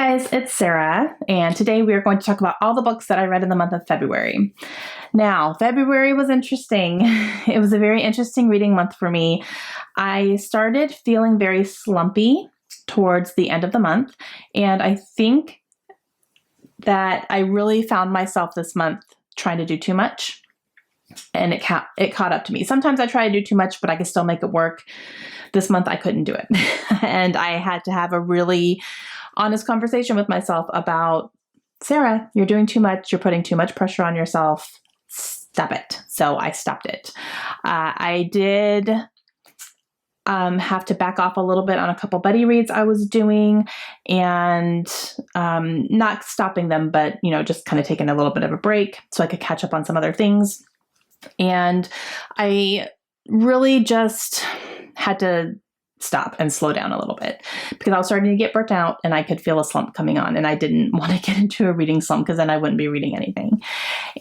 guys, it's Sarah, and today we are going to talk about all the books that I read in the month of February. Now, February was interesting. It was a very interesting reading month for me. I started feeling very slumpy towards the end of the month, and I think that I really found myself this month trying to do too much, and it caught up to me. Sometimes I try to do too much, but I can still make it work. This month I couldn't do it, and I had to have a really honest conversation with myself about, Sarah, you're doing too much. You're putting too much pressure on yourself. Stop it. So I stopped it. I did have to back off a little bit on a couple buddy reads I was doing, and not stopping them, but, just kind of taking a little bit of a break so I could catch up on some other things. And I really just had to stop and slow down a little bit because I was starting to get burnt out and I could feel a slump coming on, and I didn't want to get into a reading slump because then I wouldn't be reading anything.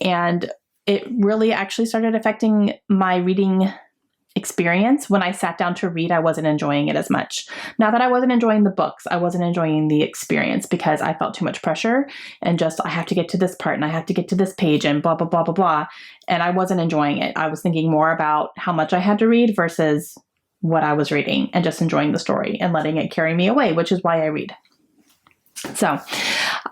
And it really actually started affecting my reading experience. When I sat down to read, I wasn't enjoying it as much. Not that I wasn't enjoying the books, I wasn't enjoying the experience because I felt too much pressure and just, I have to get to this part and I have to get to this page and blah, blah, blah, blah, blah. And I wasn't enjoying it. I was thinking more about how much I had to read versus what I was reading and just enjoying the story and letting it carry me away, which is why I read. So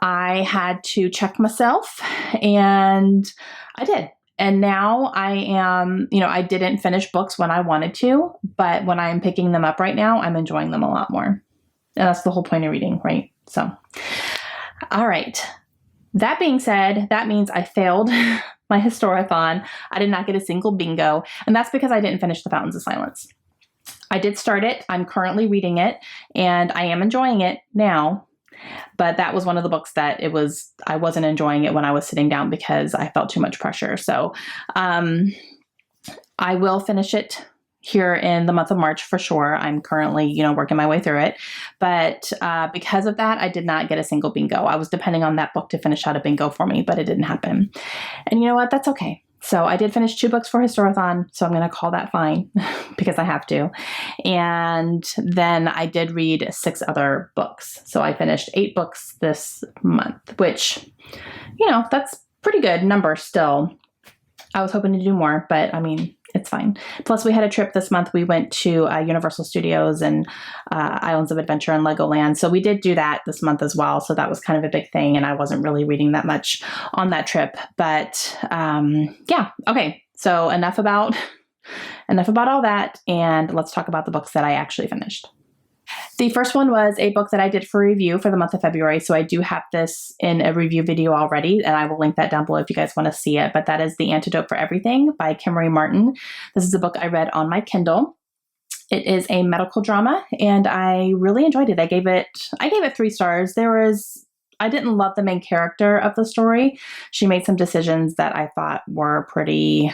I had to check myself, and I did. And now I am, I didn't finish books when I wanted to, but when I'm picking them up right now, I'm enjoying them a lot more. And that's the whole point of reading, right? So, all right. That being said, that means I failed my Historathon. I did not get a single bingo, and that's because I didn't finish The Fountains of Silence. I did start it. I'm currently reading it, and I am enjoying it now. But that was one of the books that I wasn't enjoying it when I was sitting down because I felt too much pressure. So I will finish it here in the month of March for sure. I'm currently, working my way through it. But because of that, I did not get a single bingo. I was depending on that book to finish out a bingo for me, but it didn't happen. And you know what? That's okay. So I did finish 2 books for Historathon, so I'm going to call that fine because I have to. And then I did read 6 other books. So I finished 8 books this month, which, that's pretty good number still. I was hoping to do more, but it's fine. Plus, we had a trip this month. We went to Universal Studios and Islands of Adventure and Legoland. So we did do that this month as well. So that was kind of a big thing. And I wasn't really reading that much on that trip. But yeah. Okay. So enough about all that. And let's talk about the books that I actually finished. The first one was a book that I did for review for the month of February. So I do have this in a review video already, and I will link that down below if you guys want to see it. But that is The Antidote for Everything by Kimmery Martin. This is a book I read on my Kindle. It is a medical drama, and I really enjoyed it. I gave it 3 stars. I didn't love the main character of the story. She made some decisions that I thought were pretty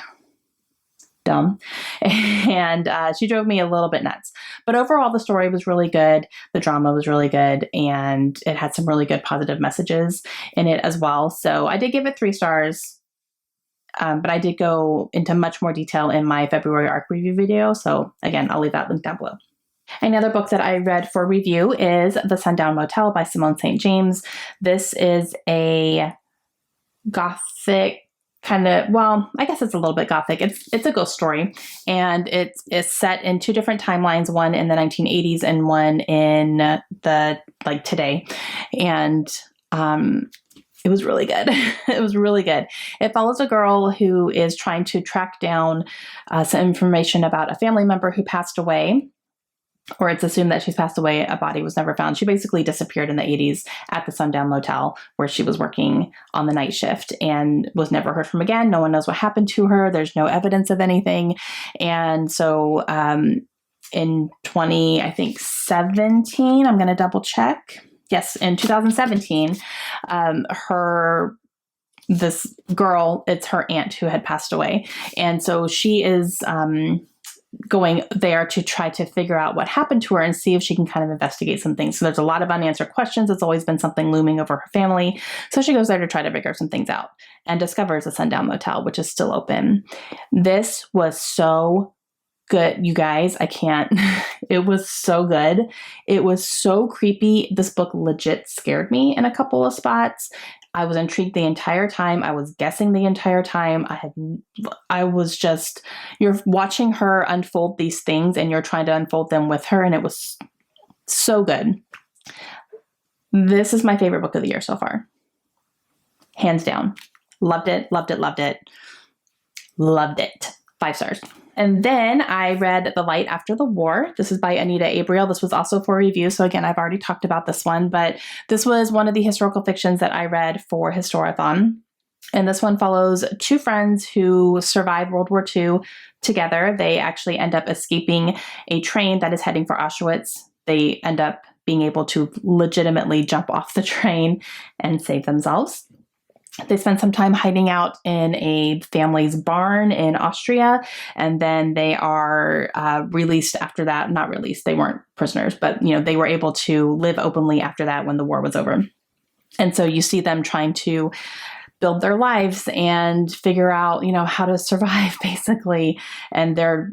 dumb, and she drove me a little bit nuts. But overall, the story was really good. The drama was really good, and it had some really good positive messages in it as well. So I did give it 3 stars, but I did go into much more detail in my February ARC review video. So again, I'll leave that link down below. Another book that I read for review is The Sundown Motel by Simone St. James. This is a gothic I guess it's a little bit gothic. It's a ghost story, and it's set in 2 different timelines, one in the 1980s and one in the today. And it was really good. It was really good. It follows a girl who is trying to track down some information about a family member who passed away. Or it's assumed that she's passed away. A body was never found. She basically disappeared in the 80s at the Sundown Motel where she was working on the night shift and was never heard from again. No one knows what happened to her. There's no evidence of anything. And so in 2017, I'm going to double check. Yes, in 2017, this girl, it's her aunt who had passed away. And so she is going there to try to figure out what happened to her and see if she can kind of investigate some things. So there's a lot of unanswered questions. It's always been something looming over her family. So she goes there to try to figure some things out and discovers a Sundown Motel, which is still open. This was so good, you guys. I can't. It was so good. It was so creepy. This book legit scared me in a couple of spots. I was intrigued the entire time. I was guessing the entire time. I was just, you're watching her unfold these things and you're trying to unfold them with her. And it was so good. This is my favorite book of the year so far. Hands down. Loved it, loved it, loved it. Loved it. 5 stars. And then I read The Light After the War. This is by Anita Abriel. This was also for review. So again, I've already talked about this one, but this was one of the historical fictions that I read for Historathon. And this one follows 2 friends who survived World War II together. They actually end up escaping a train that is heading for Auschwitz. They end up being able to legitimately jump off the train and save themselves. They spend some time hiding out in a family's barn in Austria, and then they are released after that. Not released, they weren't prisoners, but they were able to live openly after that when the war was over. And so you see them trying to build their lives and figure out, how to survive basically. And they're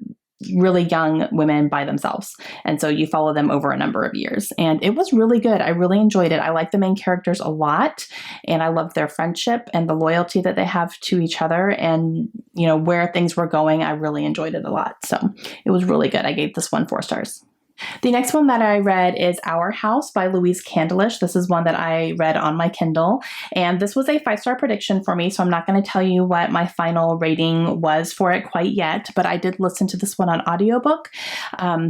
really young women by themselves. And so you follow them over a number of years. And it was really good. I really enjoyed it. I like the main characters a lot. And I love their friendship and the loyalty that they have to each other. And, where things were going, I really enjoyed it a lot. So it was really good. I gave this one 4 stars. The next one that I read is Our House by Louise Candlish. This is one that I read on my Kindle, and this was a 5-star prediction for me, so I'm not going to tell you what my final rating was for it quite yet, but I did listen to this one on audiobook.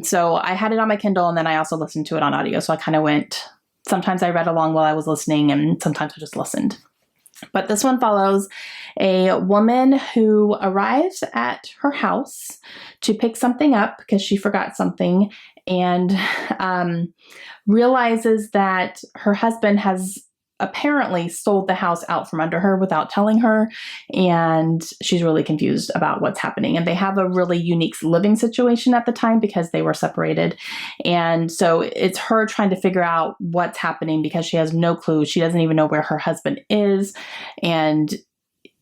So I had it on my Kindle, and then I also listened to it on audio, so I kind of went, sometimes I read along while I was listening, and sometimes I just listened. But this one follows a woman who arrives at her house to pick something up because she forgot something, and realizes that her husband has apparently sold the house out from under her without telling her, and she's really confused about what's happening. And they have a really unique living situation at the time because they were separated. And so it's her trying to figure out what's happening because she has no clue. She doesn't even know where her husband is. And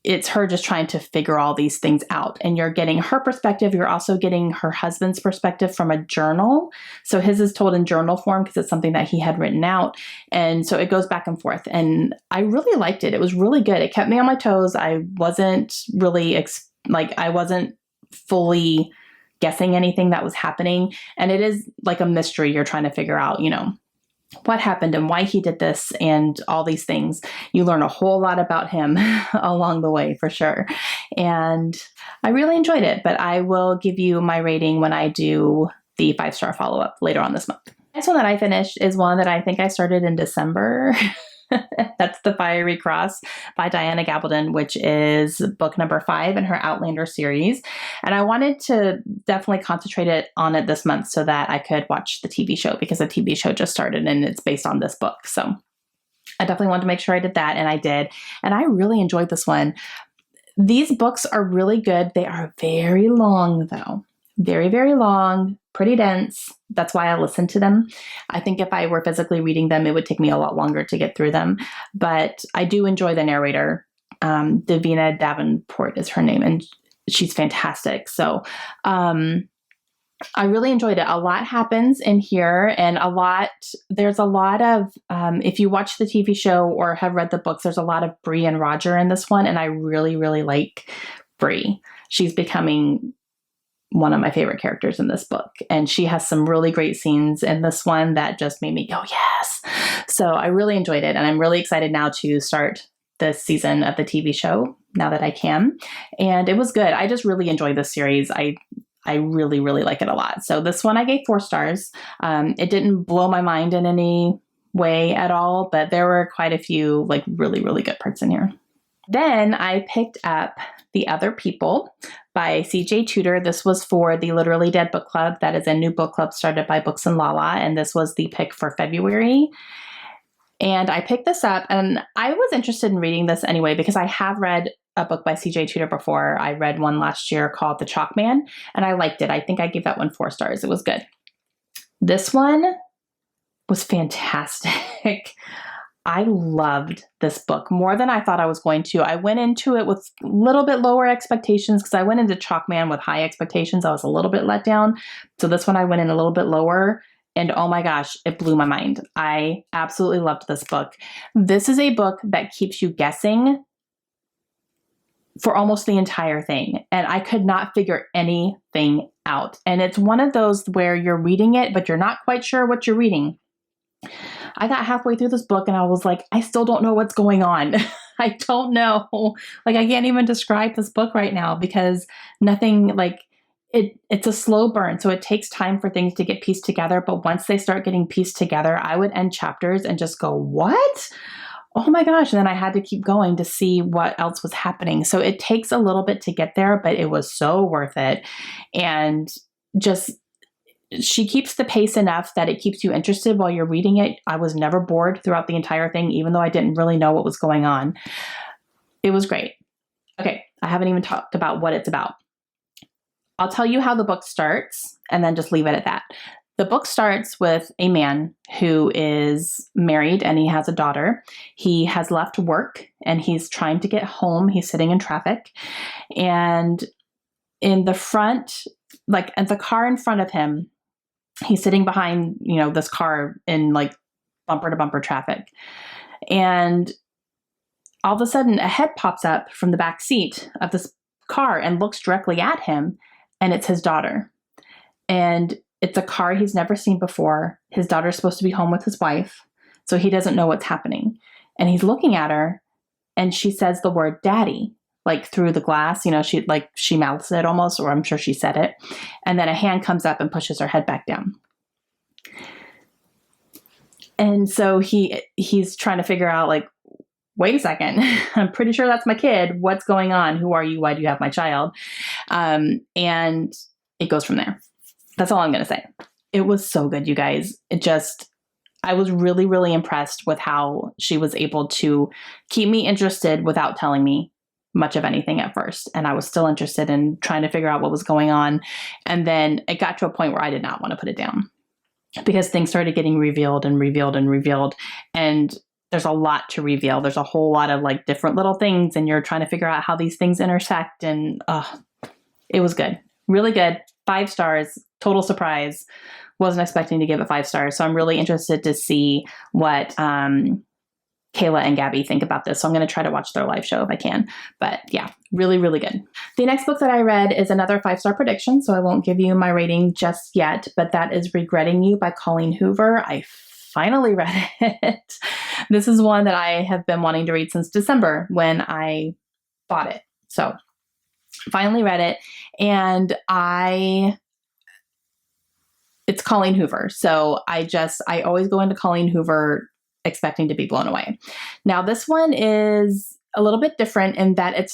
it's her just trying to figure all these things out. And you're getting her perspective. You're also getting her husband's perspective from a journal. So his is told in journal form because it's something that he had written out. And so it goes back and forth. And I really liked it. It was really good. It kept me on my toes. I wasn't really, I wasn't fully guessing anything that was happening. And it is like a mystery you're trying to figure out, what happened and why he did this and all these things. You learn a whole lot about him along the way for sure. And I really enjoyed it, but I will give you my rating when I do the 5-star follow-up later on this month. The next one that I finished is one that I think I started in December. That's The Fiery Cross by Diana Gabaldon, which is book number 5 in her Outlander series. And I wanted to definitely concentrate on it this month so that I could watch the TV show because the TV show just started and it's based on this book. So I definitely wanted to make sure I did that, and I did. And I really enjoyed this one. These books are really good. They are very long though. Very, very long, pretty dense. That's why I listen to them. I think if I were physically reading them, it would take me a lot longer to get through them. But I do enjoy the narrator. Davina Davenport is her name, and she's fantastic. So I really enjoyed it. A lot happens in here, and there's a lot of, if you watch the TV show or have read the books, there's a lot of Bree and Roger in this one, and I really, really like Bree. She's becoming one of my favorite characters in this book. And she has some really great scenes in this one that just made me go, yes. So I really enjoyed it. And I'm really excited now to start this season of the TV show now that I can. And it was good. I just really enjoyed this series. I really, really like it a lot. So this one I gave 4 stars. It didn't blow my mind in any way at all, but there were quite a few really, really good parts in here. Then I picked up The Other People by C.J. Tudor. This was for the Literally Dead book club. That is a new book club started by Books and Lala, and this was the pick for February. And I picked this up, and I was interested in reading this anyway because I have read a book by C.J. Tudor before. I read one last year called The Chalk Man, and I liked it. I think I gave that one 4 stars. It was good. This one was fantastic. I loved this book more than I thought I was going to. I went into it with a little bit lower expectations because I went into Chalkman with high expectations. I was a little bit let down. So this one I went in a little bit lower. And oh my gosh, it blew my mind. I absolutely loved this book. This is a book that keeps you guessing for almost the entire thing. And I could not figure anything out. And it's one of those where you're reading it, but you're not quite sure what you're reading. I got halfway through this book and I was like, I still don't know what's going on. I don't know. Like, I can't even describe this book right now because nothing, like, it's a slow burn. So it takes time for things to get pieced together. But once they start getting pieced together, I would end chapters and just go, what? Oh my gosh. And then I had to keep going to see what else was happening. So it takes a little bit to get there, but it was so worth it. And just, she keeps the pace enough that it keeps you interested while you're reading it. I was never bored throughout the entire thing, even though I didn't really know what was going on. It was great. Okay. I haven't even talked about what it's about. I'll tell you how the book starts and then just leave it at that. The book starts with a man who is married and he has a daughter. He has left work and he's trying to get home. He's sitting in traffic. And in the front, like at the car in front of him, he's sitting behind, this car in like bumper to bumper traffic. And all of a sudden a head pops up from the back seat of this car and looks directly at him. And it's his daughter. And it's a car he's never seen before. His daughter's supposed to be home with his wife, so he doesn't know what's happening. And he's looking at her, and she says the word daddy, like through the glass. She mouths it almost, or I'm sure she said it. And then a hand comes up and pushes her head back down. And so he's trying to figure out, like, wait a second, I'm pretty sure that's my kid. What's going on? Who are you? Why do you have my child? And it goes from there. That's all I'm going to say. It was so good, you guys. I was really, really impressed with how she was able to keep me interested without telling me much of anything at first. And I was still interested in trying to figure out what was going on. And then it got to a point where I did not want to put it down because things started getting revealed and revealed and revealed. And there's a lot to reveal. There's a whole lot of like different little things and you're trying to figure out how these things intersect. And it was good. Really good. 5 stars. Total surprise. Wasn't expecting to give it 5 stars. So I'm really interested to see what Kayla and Gabby think about this. So I'm going to try to watch their live show if I can. But yeah, really, really good. The next book that I read is another 5-star prediction. So I won't give you my rating just yet, but that is Regretting You by Colleen Hoover. I finally read it. This is one that I have been wanting to read since December when I bought it. So finally read it. And it's Colleen Hoover. So I always go into Colleen Hoover expecting to be blown away. Now this one is a little bit different in that it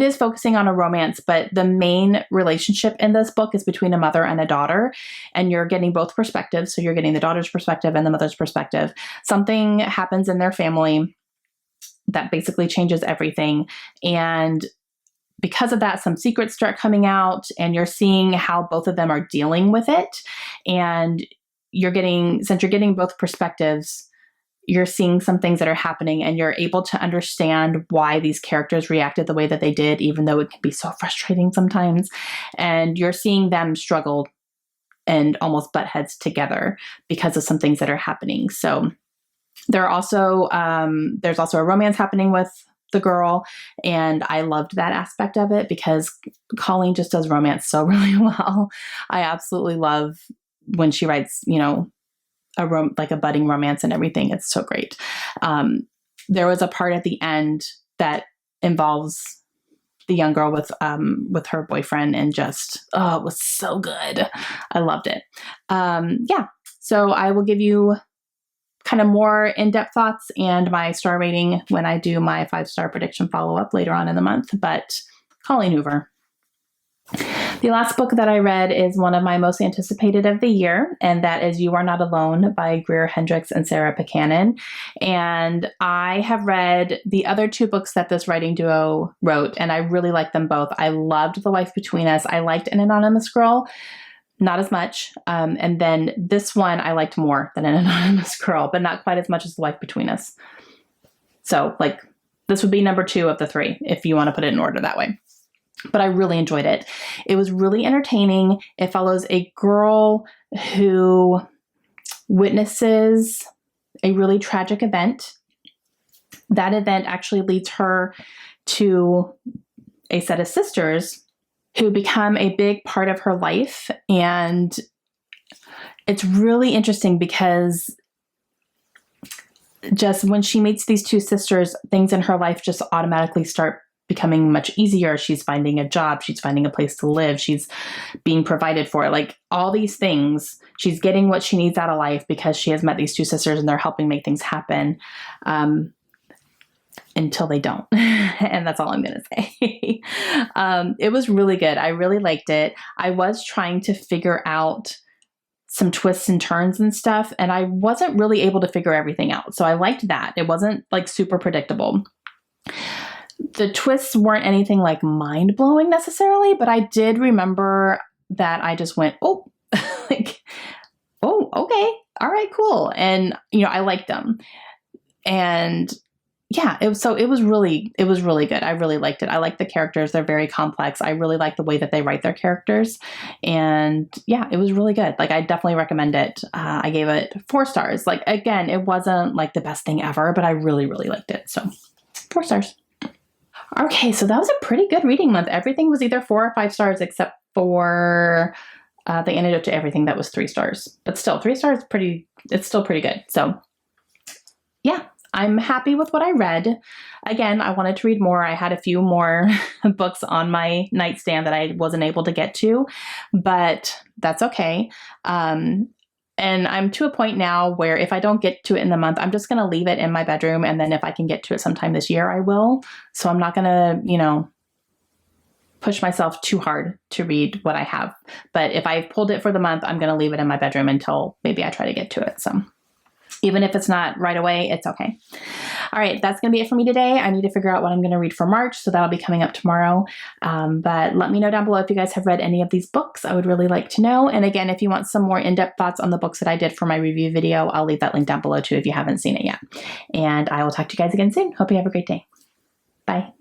is focusing on a romance, but the main relationship in this book is between a mother and a daughter, and you're getting both perspectives. So you're getting the daughter's perspective and the mother's perspective. Something happens in their family that basically changes everything. And because of that, some secrets start coming out and you're seeing how both of them are dealing with it. And since you're getting both perspectives, you're seeing some things that are happening and you're able to understand why these characters reacted the way that they did, even though it can be so frustrating sometimes. And you're seeing them struggle and almost butt heads together because of some things that are happening. So there's also a romance happening with the girl. And I loved that aspect of it because Colleen just does romance so really well. I absolutely love when she writes, like a budding romance and everything. It's so great. There was a part at the end that involves the young girl with her boyfriend and just, it was so good. I loved it. So I will give you kind of more in-depth thoughts and my star rating when I do my 5-star prediction follow-up later on in the month, but Colleen Hoover. The last book that I read is one of my most anticipated of the year, and that is You Are Not Alone by Greer Hendricks and Sarah Buchanan. And I have read the other 2 books that this writing duo wrote, and I really liked them both. I loved The Life Between Us. I liked An Anonymous Girl. not as much. And then this one I liked more than An Anonymous Girl, but not quite as much as The Life Between Us. So like this would be number 2 of the 3 if you want to put it in order that way. But I really enjoyed it. It was really entertaining. It follows a girl who witnesses a really tragic event. That event actually leads her to a set of sisters who become a big part of her life. And it's really interesting because just when she meets these 2 sisters, things in her life just automatically start becoming much easier. She's finding a job. She's finding a place to live. She's being provided for. Like all these things, she's getting what she needs out of life because she has met these 2 sisters and they're helping make things happen. Until they don't. And that's all I'm going to say. It was really good. I really liked it. I was trying to figure out some twists and turns and stuff, and I wasn't really able to figure everything out. So I liked that. It wasn't like super predictable. The twists weren't anything like mind blowing necessarily, but I did remember that I just went, oh, like, oh, okay. All right, cool. And, I liked them. And yeah, it was really good. I really liked it. I like the characters. They're very complex. I really like the way that they write their characters. And yeah, it was really good. Like I definitely recommend it. I gave it 4 stars. Like again, it wasn't like the best thing ever, but I really, really liked it. So 4 stars. Okay, so that was a pretty good reading month. Everything was either 4 or 5 stars except for the antidote to everything that was 3 stars. But still, 3 stars it's still pretty good. So yeah. I'm happy with what I read. Again, I wanted to read more. I had a few more books on my nightstand that I wasn't able to get to, but that's okay. And I'm to a point now where if I don't get to it in the month, I'm just going to leave it in my bedroom. And then if I can get to it sometime this year, I will. So I'm not going to, push myself too hard to read what I have. But if I've pulled it for the month, I'm going to leave it in my bedroom until maybe I try to get to it. So even if it's not right away, it's okay. All right, that's going to be it for me today. I need to figure out what I'm going to read for March, so that'll be coming up tomorrow. But let me know down below if you guys have read any of these books. I would really like to know. And again, if you want some more in-depth thoughts on the books that I did for my review video, I'll leave that link down below too if you haven't seen it yet. And I will talk to you guys again soon. Hope you have a great day. Bye.